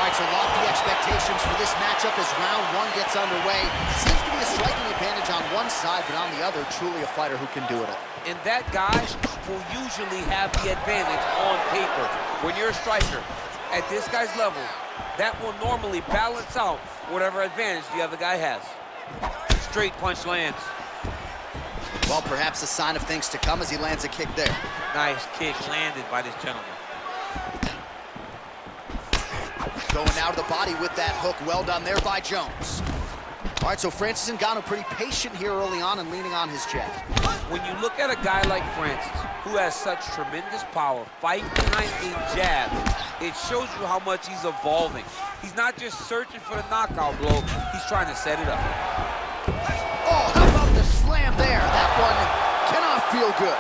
right, so lofty expectations for this matchup as round one gets underway. Seems to be a striking advantage on one side, but on the other, truly a fighter who can do it all. And that guy will usually have the advantage on paper. When you're a striker at this guy's level, that will normally balance out whatever advantage the other guy has. Straight punch lands. Well, perhaps a sign of things to come as he lands a kick there. Nice kick landed by this gentleman. Going now to the body with that hook. Well done there by Jones. All right, so Francis Ngannou pretty patient here early on and leaning on his jab. When you look at a guy like Francis, who has such tremendous power, fight behind a jab, it shows you how much he's evolving. He's not just searching for the knockout blow, he's trying to set it up. Oh, how about the slam there? That one cannot feel good.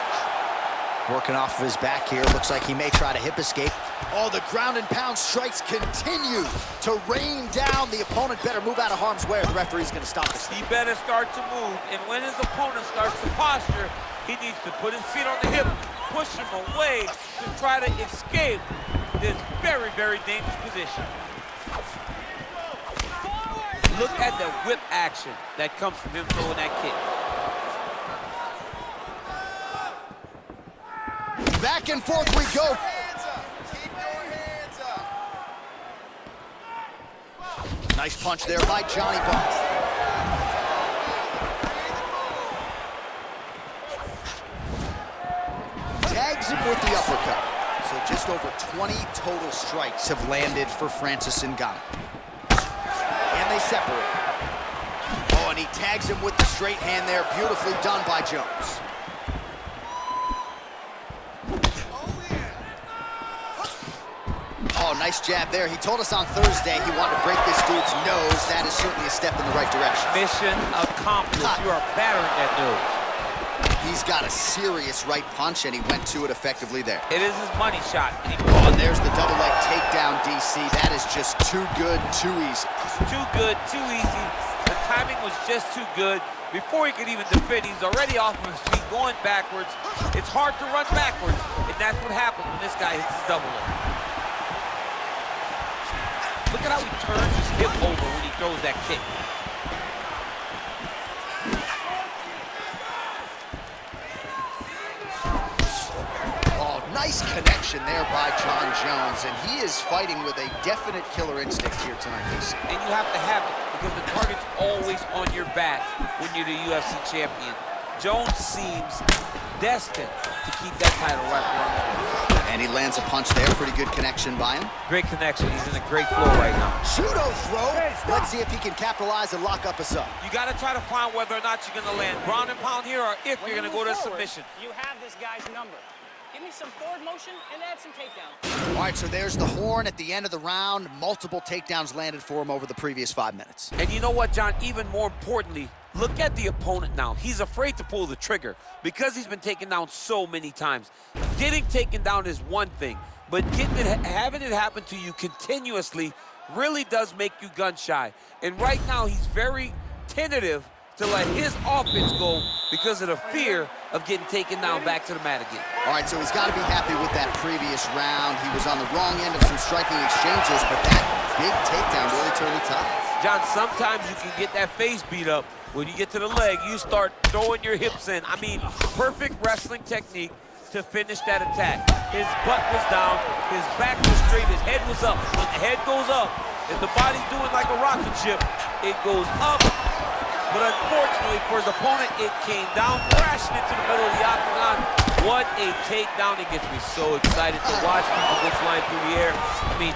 Working off of his back here. Looks like he may try to hip escape. Oh, the ground and pound strikes continue to rain down. The opponent better move out of harm's way or the referee's going to stop this. He better start to move, and when his opponent starts to posture, he needs to put his feet on the hip, push him away to try to escape this very, very dangerous position. Look at the whip action that comes from him throwing that kick. Back and forth we go. Nice punch there by Johnny Bones. Tags him with the uppercut. So just over 20 total strikes have landed for Francis Ngannou. And they separate. Oh, and he tags him with the straight hand there. Beautifully done by Jones. Oh, nice jab there. He told us on Thursday he wanted to break this dude's nose. That is certainly a step in the right direction. Mission accomplished. You are battering that nose. He's got a serious right punch, and he went to it effectively there. It is his money shot. Oh, and there's the double leg takedown, DC. That is just too good, too easy. Too good, too easy. The timing was just too good. Before he could even defend, he's already off of his feet, going backwards. It's hard to run backwards, and that's what happens when this guy hits his double leg. Look at how he turns his hip over when he throws that kick. Oh, nice connection there by Jones, and he is fighting with a definite killer instinct here tonight, DC. And you have to have it, because the target's always on your back when you're the UFC champion. Jones seems destined to keep that title right around the waist. And he lands a punch there. Pretty good connection by him. Great connection. He's in a great flow right now. Pseudo throw. Let's see if he can capitalize and lock up a sub. You got to try to find whether or not you're going to land ground and pound here, or if you're going to go to submission. You have this guy's number. Give me some forward motion and add some takedowns. All right, so there's the horn at the end of the round. Multiple takedowns landed for him over the previous 5 minutes. And you know what, John? Even more importantly, look at the opponent now. He's afraid to pull the trigger because he's been taken down so many times. Getting taken down is one thing, but having it happen to you continuously really does make you gun shy. And right now, he's very tentative to let his offense go because of the fear of getting taken down back to the mat again. All right, so he's got to be happy with that previous round. He was on the wrong end of some striking exchanges, but that big takedown really turned the tide. John, sometimes you can get that face beat up. When you get to the leg, you start throwing your hips in. I mean, perfect wrestling technique to finish that attack. His butt was down, his back was straight, his head was up. When the head goes up, if the body's doing like a rocket ship, it goes up. But unfortunately for his opponent, it came down, crashing into the middle of the octagon. What a takedown. It gets me so excited to watch people go flying through the air. I mean,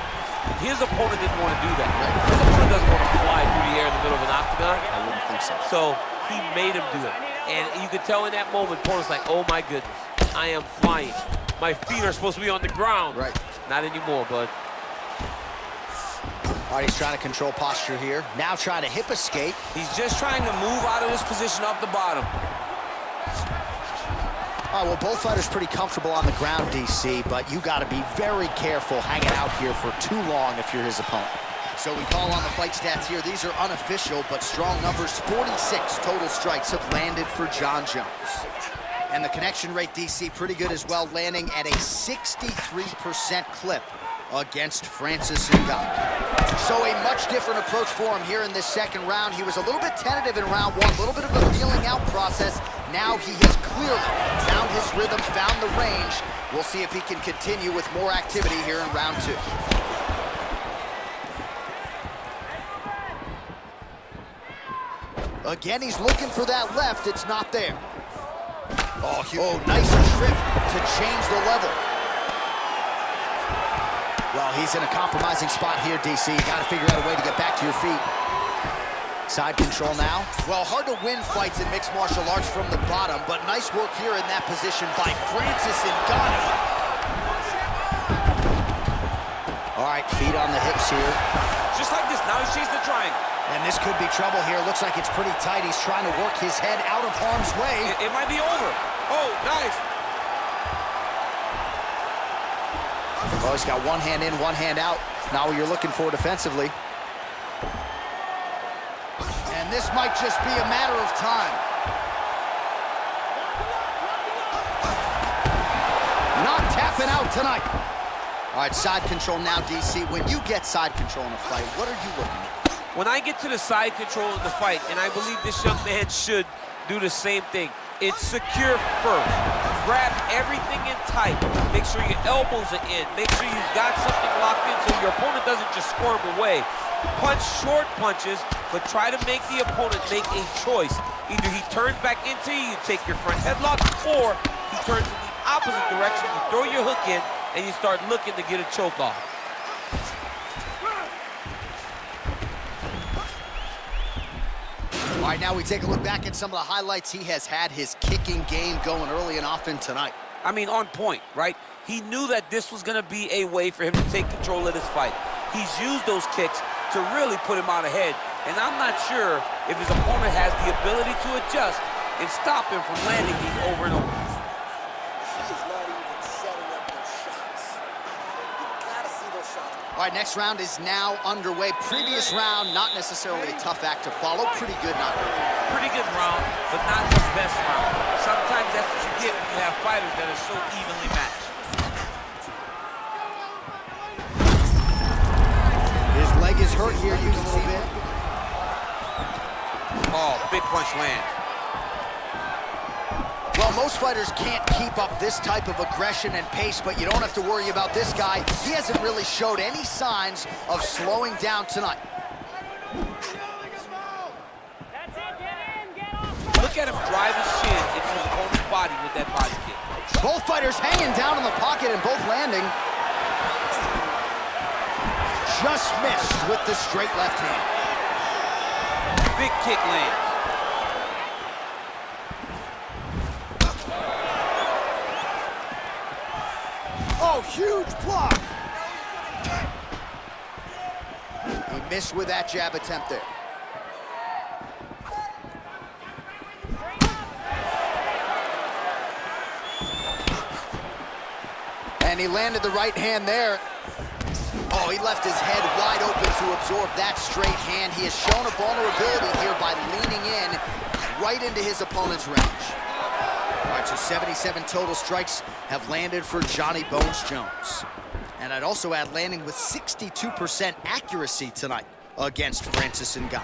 his opponent didn't want to do that. His opponent doesn't want to fly through the air in the middle of an octagon. I wouldn't think so. So he made him do it. And you could tell in that moment, Porter's like, oh my goodness, I am flying. My feet are supposed to be on the ground. Right. Not anymore, bud. All right, he's trying to control posture here. Now trying to hip escape. He's just trying to move out of this position off the bottom. All right, well, both fighters pretty comfortable on the ground, DC, but you got to be very careful hanging out here for too long if you're his opponent. So we call on the fight stats here. These are unofficial, but strong numbers. 46 total strikes have landed for Jon Jones. And the connection rate, DC, pretty good as well, landing at a 63% clip against Francis Ngannou. So a much different approach for him here in this second round. He was a little bit tentative in round one, a little bit of a feeling out process. Now he has clearly found his rhythm, found the range. We'll see if he can continue with more activity here in round two. Again, he's looking for that left. It's not there. Oh, nice trip to change the level. Well, he's in a compromising spot here, DC. You got to figure out a way to get back to your feet. Side control now. Well, hard to win fights in mixed martial arts from the bottom, but nice work here in that position by Francis Ngannou. All right, feet on the hips here. Just like this, now he's chasing the triangle. And this could be trouble here. Looks like it's pretty tight. He's trying to work his head out of harm's way. It might be over. Oh, nice. Oh, he's got one hand in, one hand out. Now what you're looking for defensively. And this might just be a matter of time. Not tapping out tonight. All right, side control now, DC. When you get side control in a fight, what are you looking at? When I get to the side control in the fight, and I believe this young man should do the same thing, it's secure first. Grab everything in tight. Make sure your elbows are in. Make sure you've got something locked in so your opponent doesn't just squirm away. Punch short punches, but try to make the opponent make a choice. Either he turns back into you, you take your front headlock, or he turns in the opposite direction, you throw your hook in, and you start looking to get a choke off. All right, now we take a look back at some of the highlights. He has had his kicking game going early and often tonight. I mean, on point, right? He knew that this was going to be a way for him to take control of this fight. He's used those kicks to really put him out ahead, and I'm not sure if his opponent has the ability to adjust and stop him from landing these over and over. All right, next round is now underway. Previous round, not necessarily a tough act to follow. Pretty good, not good. Pretty good round, but not the best round. Sometimes that's what you get when you have fighters that are so evenly matched. His leg is hurt here, you can see it. Oh, big punch lands. Well, most fighters can't keep up this type of aggression and pace, but you don't have to worry about this guy. He hasn't really showed any signs of slowing down tonight. Look at him drive his shin into his opponent's body with that body kick. Both fighters hanging down in the pocket and both landing. Just missed with the straight left hand. Big kick lands. Oh, huge block. He missed with that jab attempt there. And he landed the right hand there. Oh, he left his head wide open to absorb that straight hand. He has shown a vulnerability here by leaning in right into his opponent's range. All right, so 77 total strikes have landed for Johnny Bones Jones. And I'd also add landing with 62% accuracy tonight against Francis Ngannou.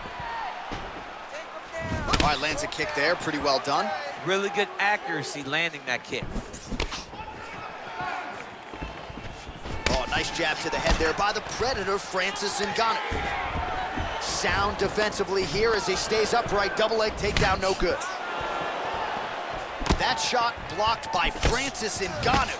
All right, lands a kick there, pretty well done. Really good accuracy landing that kick. Oh, nice jab to the head there by the Predator, Francis Ngannou. Sound defensively here as he stays upright, double leg takedown, no good. That shot blocked by Francis Ngannou.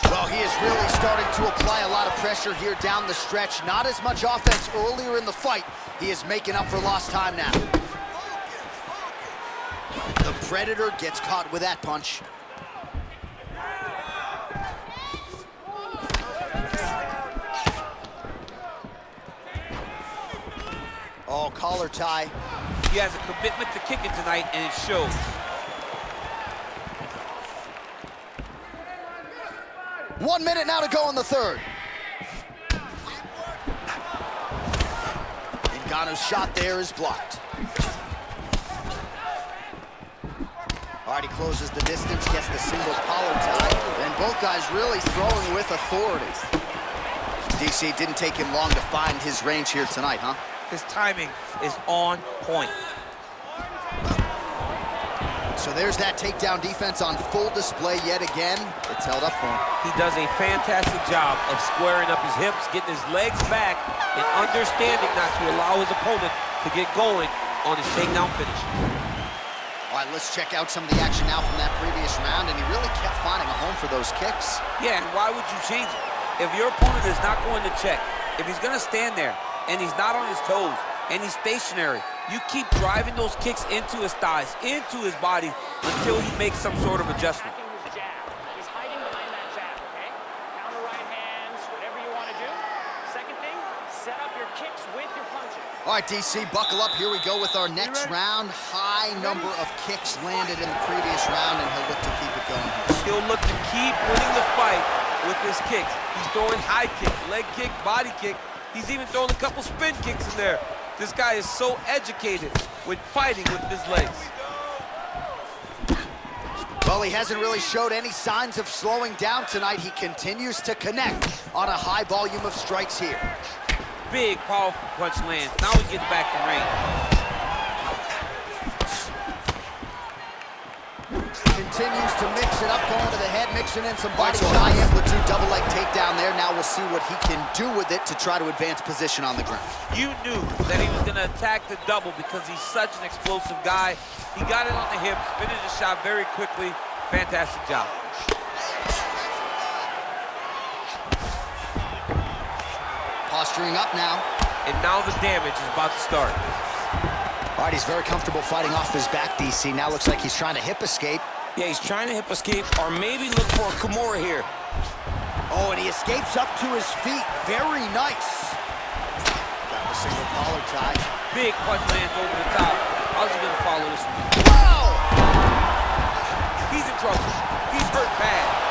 Well, he is really starting to apply a lot of pressure here down the stretch. Not as much offense earlier in the fight. He is making up for lost time now. The Predator gets caught with that punch. Oh, collar tie. He has a commitment to kicking tonight, and it shows. One minute now to go in the third. Ngannou's shot there is blocked. All All right, he closes the distance, gets the single collar tie, and both guys really throwing with authority. DC didn't take him long to find his range here tonight, huh? His timing is on point. So there's that takedown defense on full display yet again. It's held up for him. He does a fantastic job of squaring up his hips, getting his legs back, and understanding not to allow his opponent to get going on his takedown finish. All right, let's check out some of the action now from that previous round, and he really kept finding a home for those kicks. Yeah, and why would you change it? If your opponent is not going to check, if he's going to stand there and he's not on his toes and he's stationary, you keep driving those kicks into his thighs, into his body, until he makes some sort of adjustment. His jab. He's hiding behind that jab, okay? Counter right hands, whatever you want to do. Second thing, set up your kicks with your punches. All right, DC, buckle up. Here we go with our next round. High number of kicks landed in the previous round, and he'll look to keep it going. He'll look to keep winning the fight with his kicks. He's throwing high kick, leg kick, body kick. He's even throwing a couple spin kicks in there. This guy is so educated with fighting with his legs. Well, he hasn't really showed any signs of slowing down tonight. He continues to connect on a high volume of strikes here. Big, powerful punch lands. Now he gets back to range. Continues to mix it up, going to the head, mixing in some body. High amplitude double leg takedown there. Now we'll see what he can do with it to try to advance position on the ground. You knew that he was going to attack the double because he's such an explosive guy. He got it on the hips, finished the shot very quickly. Fantastic job. Posturing up now. And now the damage is about to start. All right, he's very comfortable fighting off his back, DC. Now looks like he's trying to hip escape. Yeah, he's trying to hip escape or maybe look for a Kimura here. Oh, and he escapes up to his feet. Very nice. Got the single collar tie. Big punch lands over the top. How's he going to follow this one? Wow! He's in trouble. He's hurt bad.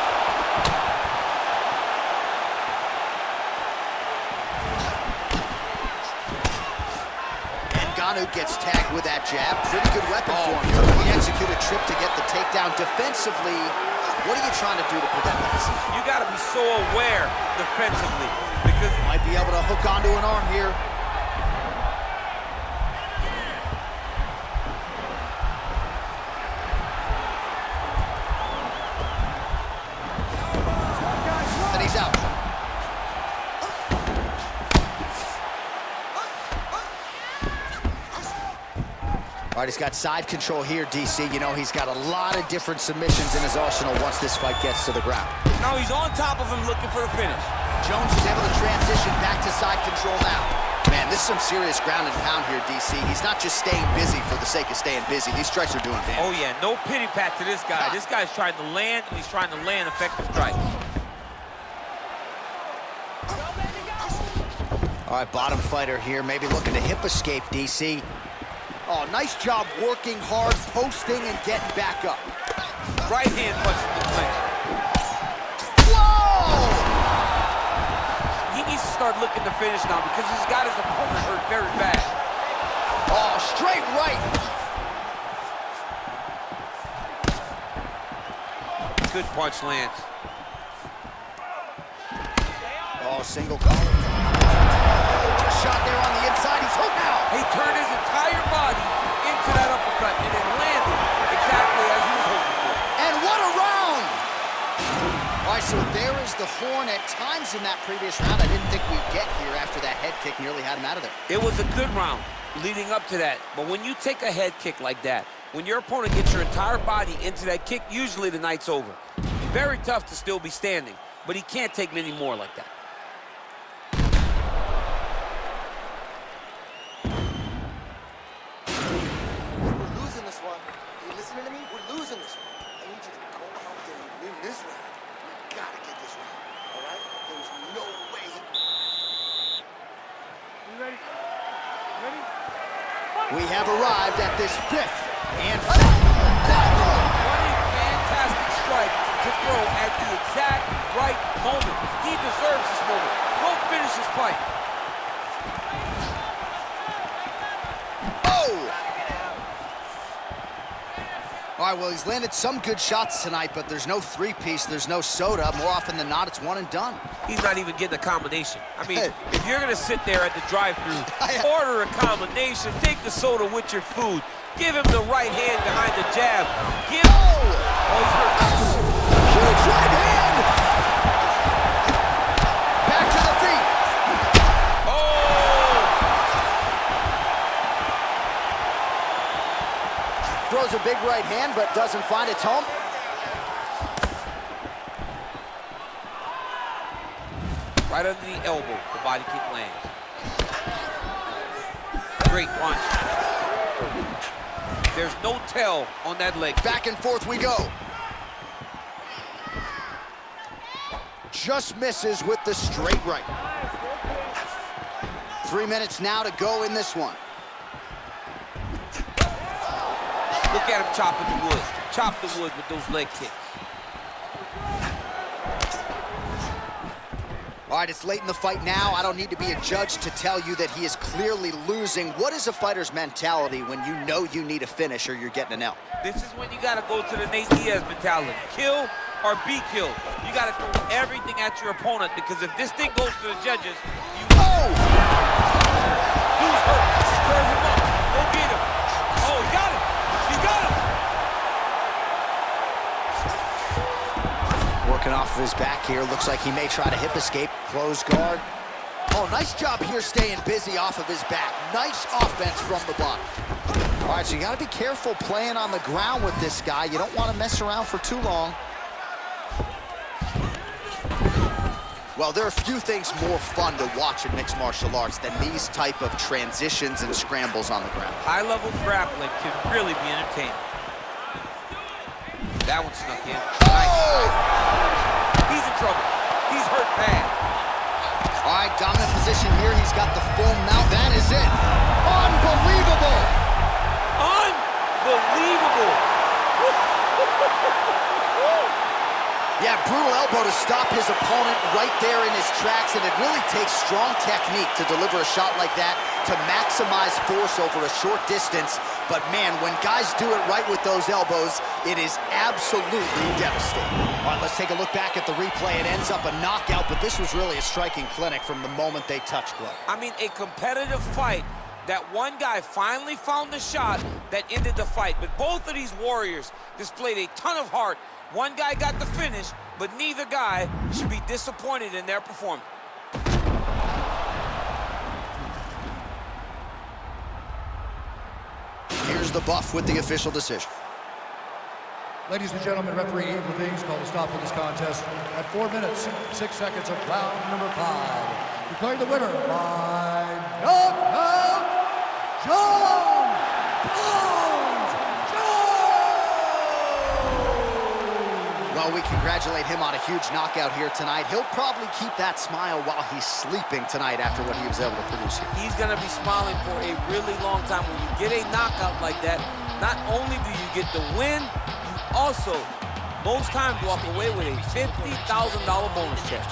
Ngannou gets tagged with that jab. Pretty good weapon for him. He executed a trip to get the takedown. Defensively, what are you trying to do to prevent this? You got to be so aware defensively because Might be able to hook onto an arm here. And he's out. All right, he's got side control here, DC. You know, he's got a lot of different submissions in his arsenal once this fight gets to the ground. Now he's on top of him looking for the finish. Jones is able to transition back to side control now. Man, this is some serious ground and pound here, DC. He's not just staying busy for the sake of staying busy. These strikes are doing damage. oh yeah, no pity pat to this guy. This guy's trying to land, and he's trying to land effective strikes. All right, bottom fighter here, maybe looking to hip escape, DC. Oh, nice job working hard, posting, and getting back up. Right hand punch in the clinch. Whoa! He needs to start looking to finish now because he's got his opponent hurt very bad. Oh, straight right. Good punch lands. Oh, single collar. Shot there on the inside. He's hooked now. He turned his entire body into that uppercut, and it landed exactly as he was hoping for. And what a round! All right, so there is the horn. At times in that previous round, I didn't think we'd get here after that head kick nearly had him out of there. It was a good round leading up to that, but when you take a head kick like that, when your opponent gets your entire body into that kick, usually the night's over. Very tough to still be standing, but he can't take many more like that. We have arrived at this fifth and What a fantastic strike to throw at the exact right moment. He deserves this moment. Go finish this fight. oh! All right, well, he's landed some good shots tonight, but there's no three-piece, there's no soda. More often than not, it's one and done. He's not even getting a combination. I mean, if you're gonna sit there at the drive-thru, order a combination, take the soda with your food, give him the right hand behind the jab. Give him... Oh, he's hurt. Huge right hand! Back to the feet. Oh! Throws a big right hand, but doesn't find its home. Right under the elbow, the body kick lands. Great punch. There's no tell on that leg. Back and forth we go. Just misses with the straight right. 3 minutes now to go in this one. Look at him chopping the wood. Chop the wood with those leg kicks. All right, it's late in the fight now. I don't need to be a judge to tell you that he is clearly losing. What is a fighter's mentality when you know you need a finish or you're getting an L? This is when you gotta go to the Nate Diaz mentality. Kill or be killed. You gotta throw everything at your opponent, because if this thing goes to the judges, you... Oh! Who's hurt? Serve him up. Go get him. Oh, he got him. He got him. Working off of his back here. Looks like he may try to hip escape. Close guard. Oh, nice job here staying busy off of his back. Nice offense from the bottom. All right, so you got to be careful playing on the ground with this guy. You don't want to mess around for too long. Well, there are few things more fun to watch in mixed martial arts than these type of transitions and scrambles on the ground. High-level grappling can really be entertaining. That one snuck in. Nice. He's in trouble. He's hurt bad. All right, dominant position here. He's got the full mount. That is it. Unbelievable. Unbelievable. Yeah, brutal elbow to stop his opponent right there in his tracks, and it really takes strong technique to deliver a shot like that to maximize force over a short distance. But man, when guys do it right with those elbows, it is absolutely devastating. All right, let's take a look back at the replay. It ends up a knockout, but this was really a striking clinic from the moment they touched glove. I mean, a competitive fight. That one guy finally found the shot that ended the fight. But both of these warriors displayed a ton of heart. One guy got the finish, but neither guy should be disappointed in their performance. Here's the buff with the official decision. Ladies and gentlemen, referee Evil Things called a stop to this contest at 4 minutes, 6 seconds of round number 5. Declaring the winner by knockout, John! Well, we congratulate him on a huge knockout here tonight. He'll probably keep that smile while he's sleeping tonight after what he was able to produce here. He's going to be smiling for a really long time. When you get a knockout like that, not only do you get the win, you also, most times, walk away with a $50,000 bonus check.